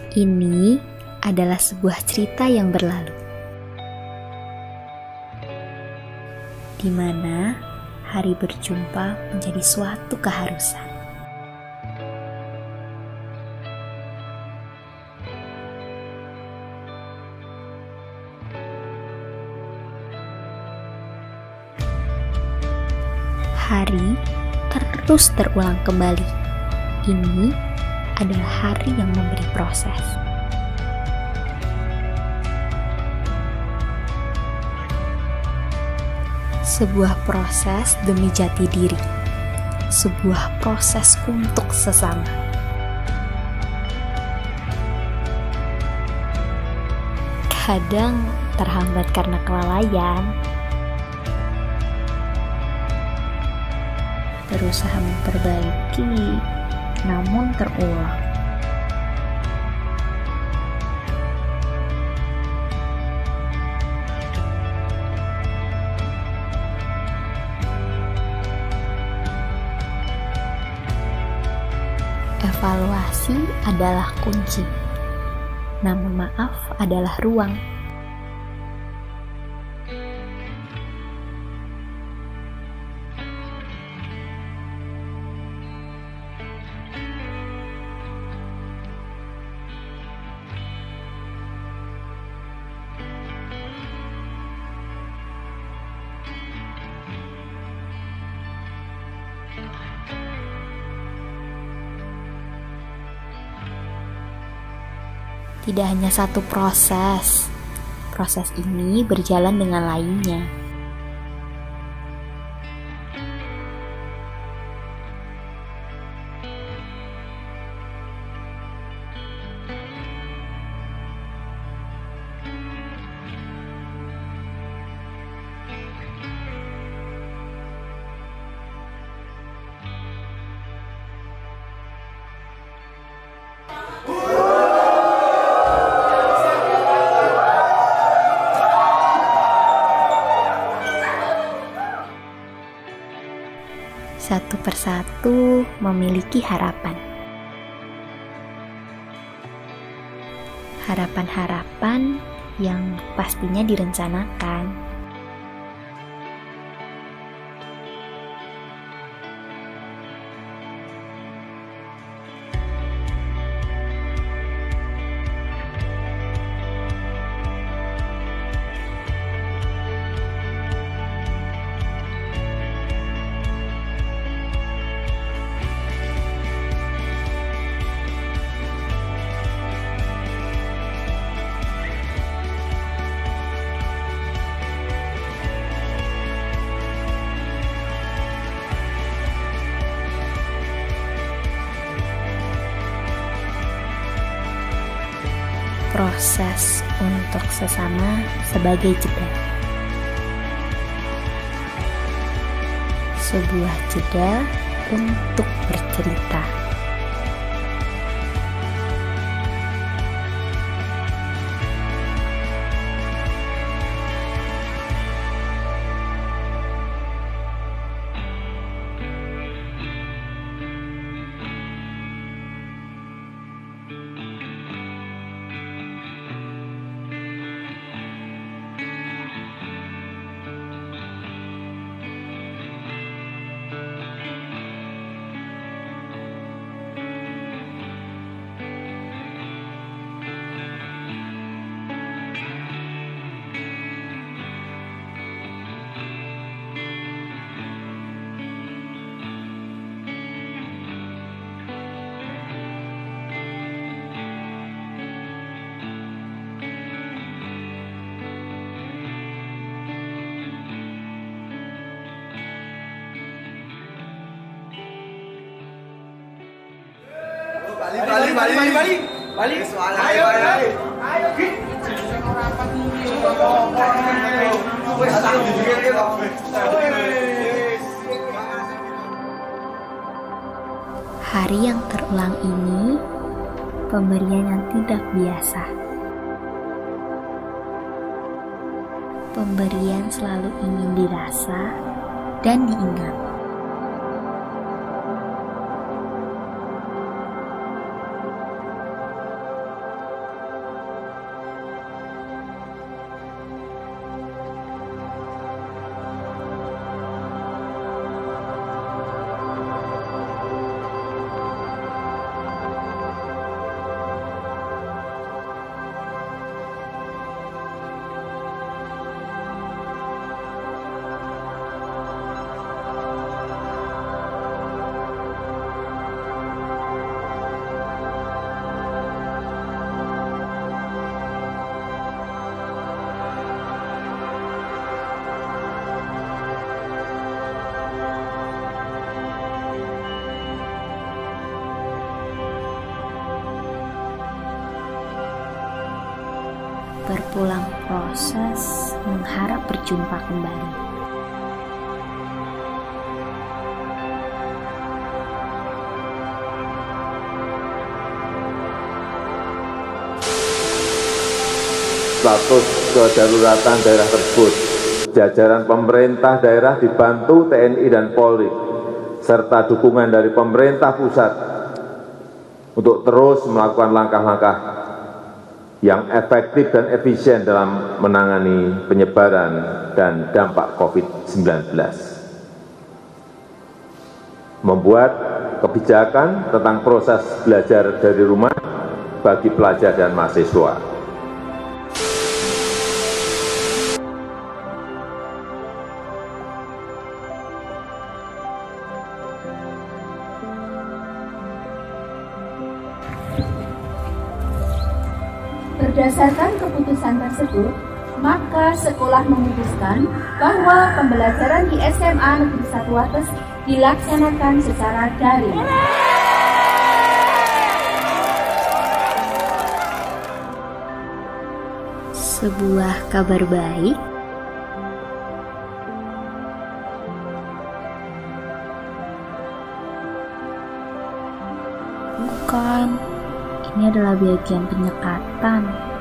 Ini adalah sebuah cerita yang berlalu, di mana hari berjumpa menjadi suatu keharusan. Hari terus terulang kembali. Ini adalah hari yang memberi proses. Sebuah proses demi jati diri. Sebuah proses untuk sesama. Kadang terhambat karena kelalaian, berusaha memperbaiki, namun terulang. Evaluasi adalah kunci, namun maaf adalah ruang. Tidak hanya satu proses ini berjalan dengan lainnya. Satu persatu memiliki harapan. Harapan-harapan yang pastinya direncanakan. Proses untuk sesama sebagai jeda. Sebuah jeda untuk bercerita. Balik. Ayo. Hari yang terulang ini pemberian yang tidak biasa. Pemberian selalu ingin dirasa dan diingat. Berpulang proses, mengharap berjumpa kembali. Status kedaruratan daerah tersebut, jajaran pemerintah daerah dibantu TNI dan Polri, serta dukungan dari pemerintah pusat untuk terus melakukan langkah-langkah yang efektif dan efisien dalam menangani penyebaran dan dampak COVID-19. Membuat kebijakan tentang proses belajar dari rumah bagi pelajar dan mahasiswa. Berdasarkan keputusan tersebut, maka sekolah memutuskan bahwa pembelajaran di SMA Negeri 1 Wates dilaksanakan secara daring. Sebuah kabar baik. Bukan, ini adalah bagian penyekatan.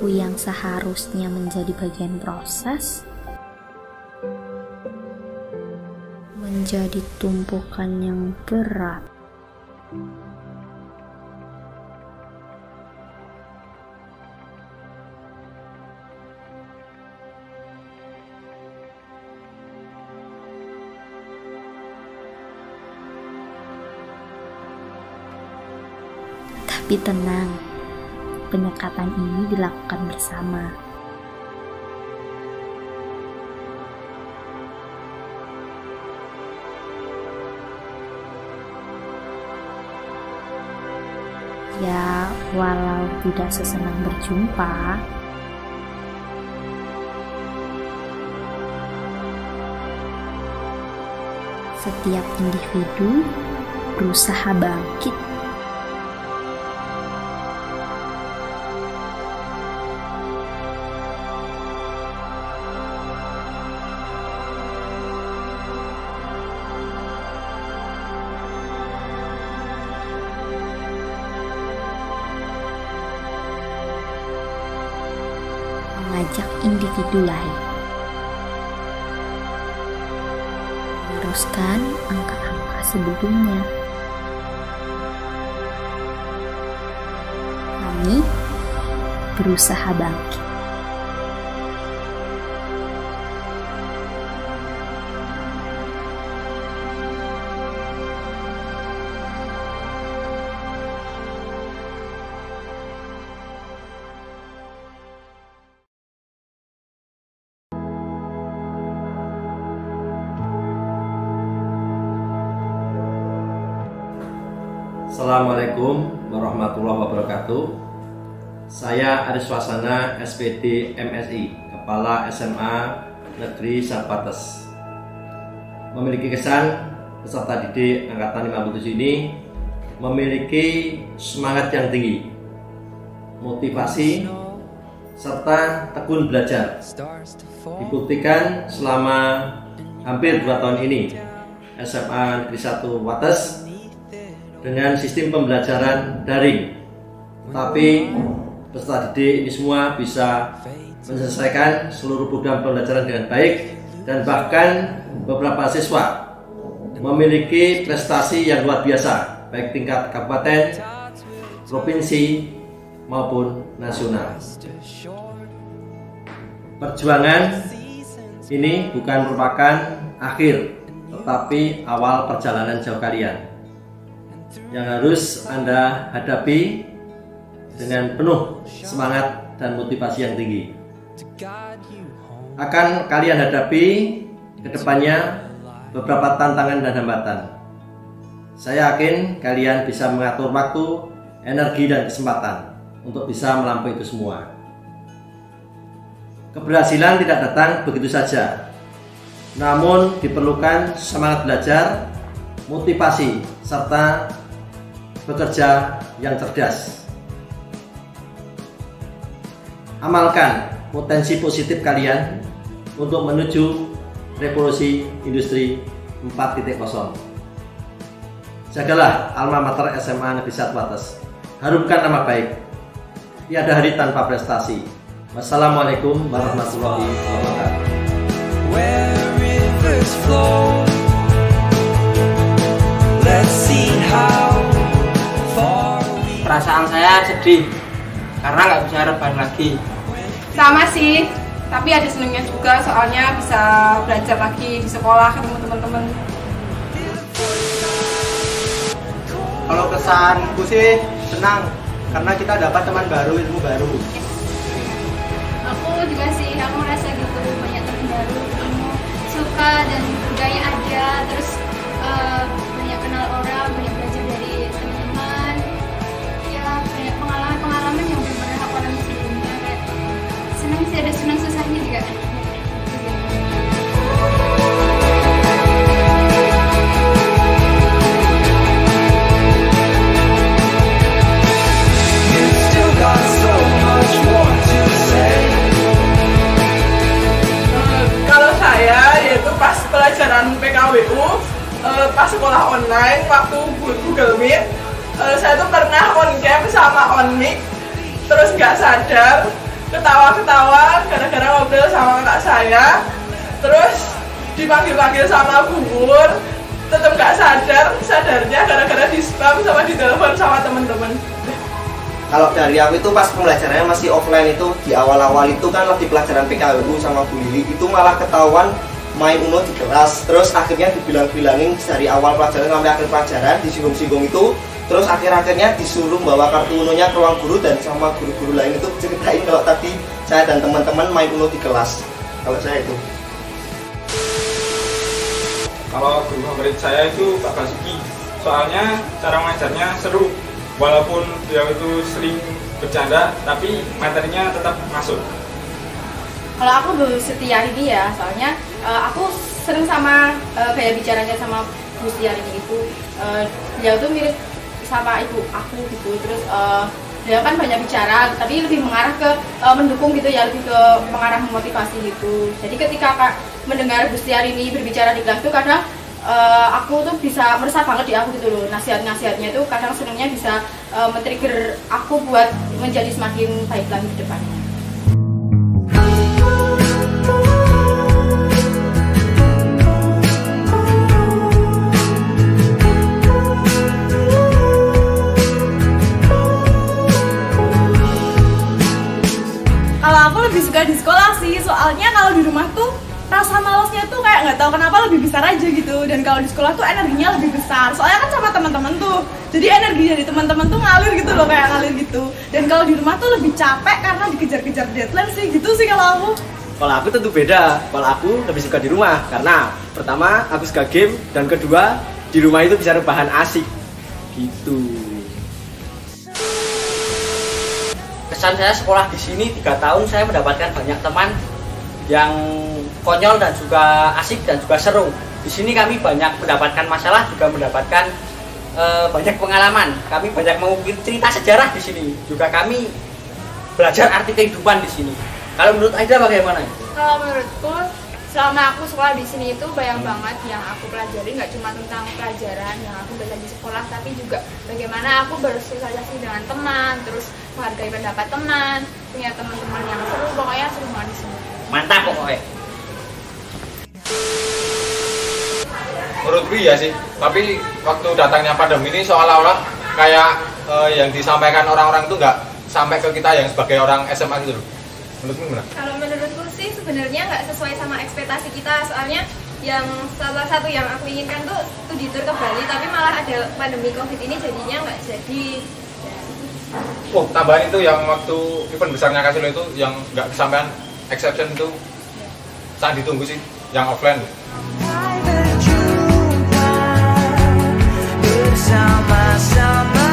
Yang seharusnya menjadi bagian proses menjadi tumpukan yang berat. Tapi tenang, penyekatan ini dilakukan bersama. Ya, walau tidak sesenang berjumpa, setiap individu berusaha bangkit. Mengajak individu lain meneruskan angka-angka sebelumnya. Kami berusaha bangkit. Assalamualaikum warahmatullahi wabarakatuh. Saya Aris Wasana, SPD MSI, Kepala SMA Negeri 1 Wates. Memiliki kesan peserta didik Angkatan 57 ini memiliki semangat yang tinggi, motivasi, serta tekun belajar. Dibuktikan selama hampir 2 tahun ini, SMA Negeri 1 Wates dengan sistem pembelajaran daring, tapi peserta didik ini semua bisa menyelesaikan seluruh program pembelajaran dengan baik, dan bahkan beberapa siswa memiliki prestasi yang luar biasa baik tingkat kabupaten, provinsi maupun nasional. Perjuangan ini bukan merupakan akhir tetapi awal perjalanan jauh kalian yang harus Anda hadapi dengan penuh semangat dan motivasi yang tinggi. Akan kalian hadapi ke depannya beberapa tantangan dan hambatan. Saya yakin kalian bisa mengatur waktu, energi, dan kesempatan untuk bisa melampaui itu semua. Keberhasilan tidak datang begitu saja, namun diperlukan semangat belajar, motivasi, serta bekerja yang cerdas. Amalkan potensi positif kalian untuk menuju revolusi industri 4.0. Jagalah alma mater SMA Negeri 1 Wates. Harumkan nama baik. Tiada hari tanpa prestasi. Wassalamualaikum warahmatullahi wabarakatuh. Perasaan saya sedih karena nggak bisa rebahan lagi. Sama sih, tapi ada senangnya juga soalnya bisa belajar lagi di sekolah, ketemu teman-teman. Kalau kesanku sih senang karena kita dapat teman baru, ilmu baru. Aku juga sih, aku merasa gitu, banyak teman baru, ketemu, suka dan budaya ada, terus banyak kenal orang, banyak belajar dari teman-teman, ya banyak pengalaman yang belum pernah aku alami sebelumnya. Kayak senang sih, ada senang susahnya juga. Pas pelajaran PKWU, pas sekolah online waktu Google Meet, saya tuh pernah on cam sama on mic, terus nggak sadar ketawa-ketawa gara-gara ngobrol sama kakak saya, terus dipanggil-panggil sama gugur, tetap nggak sadarnya gara-gara di spam sama ditelepon sama teman-teman. Kalau dari aku itu pas pembelajarannya masih offline itu di awal-awal itu kan lagi pelajaran PKWU sama Bu Lili itu malah ketahuan main Uno di kelas, terus akhirnya dibilang-bilangin dari awal pelajaran sampai akhir pelajaran, disinggung-singgung itu, terus akhir-akhirnya disuruh bawa kartu Unonya ke ruang guru dan sama guru-guru lain itu ceritain kalau tadi saya dan teman-teman main Uno di kelas. Kalau saya itu. Kalau guru favorit saya itu Pak Basuki, soalnya cara mengajarnya seru, walaupun beliau itu sering bercanda, tapi materinya tetap masuk. Kalau aku Bu Setiarini ya, soalnya aku sering sama gaya bicaranya sama Bu Setiarini itu, dia tuh mirip sama ibu aku gitu. Terus dia kan banyak bicara, tapi lebih mengarah ke mendukung gitu ya, lebih ke mengarah memotivasi gitu. Jadi ketika mendengar Bu Setiarini berbicara di kelas tuh kadang aku tuh bisa meresap banget di aku gitu loh. Nasihat-nasihatnya itu kadang senangnya bisa men-trigger aku buat menjadi semakin baik lagi ke depannya. Lebih suka di sekolah sih, soalnya kalau di rumah tuh rasa malasnya tuh kayak nggak tahu kenapa lebih besar aja gitu, dan kalau di sekolah tuh energinya lebih besar, soalnya kan sama teman-teman tuh, jadi energi dari teman-teman tuh ngalir gitu loh, kayak ngalir gitu. Dan kalau di rumah tuh lebih capek karena dikejar-kejar deadline sih, gitu sih kalau aku. Kalau aku tentu beda, kalau aku lebih suka di rumah karena pertama aku suka game dan kedua di rumah itu bisa rebahan asik gitu. Kesan saya sekolah di sini 3 tahun saya mendapatkan banyak teman yang konyol dan juga asik dan juga seru. Di sini kami banyak mendapatkan masalah, juga mendapatkan banyak pengalaman. Kami banyak mengukir cerita sejarah di sini. Juga kami belajar arti kehidupan di sini. Kalau menurut Aida bagaimana? Kalau menurutku, selama aku sekolah di sini itu banyak banget yang aku pelajari, nggak cuma tentang pelajaran yang aku belajar di sekolah, tapi juga bagaimana aku bersosialisasi dengan teman, terus menghargai pendapat teman, punya teman-teman yang seru, pokoknya seru banget di sini. Mantap pokoknya. Menurutku iya sih, tapi waktu datangnya pandemi ini seolah-olah kayak yang disampaikan orang-orang itu nggak sampai ke kita yang sebagai orang SMA gitu loh. Menurutmu gimana? Kalau menurutku sih sebenarnya nggak sesuai sama ekspektasi kita, soalnya yang salah satu yang aku inginkan tuh studi tour ke Bali, tapi malah ada pandemi COVID ini jadinya nggak jadi. Oh, tambahan itu yang waktu event besarnya Kasilo itu yang nggak kesampaian exception itu sangat ditunggu sih, yang offline. Bersama-sama